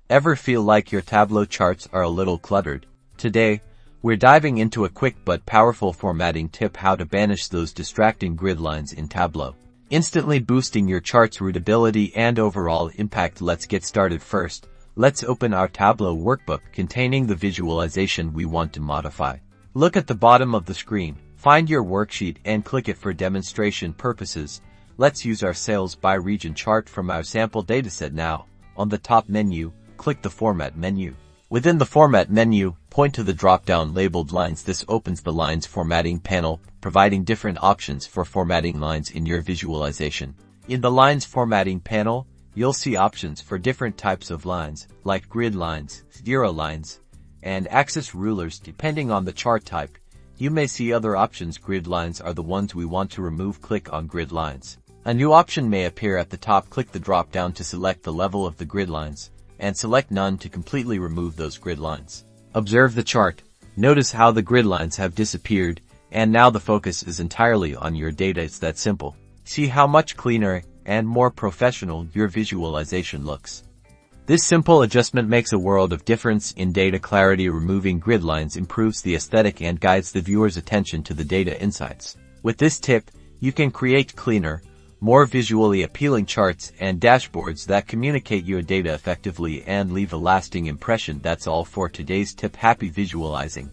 Ever feel like your Tableau charts are a little cluttered? Today, we're diving into a quick but powerful formatting tip: how to banish those distracting grid lines in Tableau, instantly boosting your chart's readability and overall impact. Let's get started. First, let's open our Tableau workbook containing the visualization we want to modify. Look at the bottom of the screen, find your worksheet and click it for demonstration purposes. Let's use our sales by region chart from our sample dataset now. On the top menu, click the Format menu. Within the Format menu, point to the drop-down labeled Lines. This opens the Lines formatting panel, providing different options for formatting lines in your visualization. In the Lines formatting panel, you'll see options for different types of lines, like grid lines, zero lines, and axis rulers. Depending on the chart type, you may see other options. Grid lines are the ones we want to remove. Click on Grid Lines. A new option may appear at the top. Click the drop-down to select the level of the grid lines, and select None to completely remove those grid lines. Observe the chart. Notice how the grid lines have disappeared, and now the focus is entirely on your data. It's that simple. See how much cleaner and more professional your visualization looks. This simple adjustment makes a world of difference in data clarity. Removing grid lines improves the aesthetic and guides the viewer's attention to the data insights. With this tip, you can create cleaner, more visually appealing charts and dashboards that communicate your data effectively and leave a lasting impression. That's all for today's tip. Happy visualizing!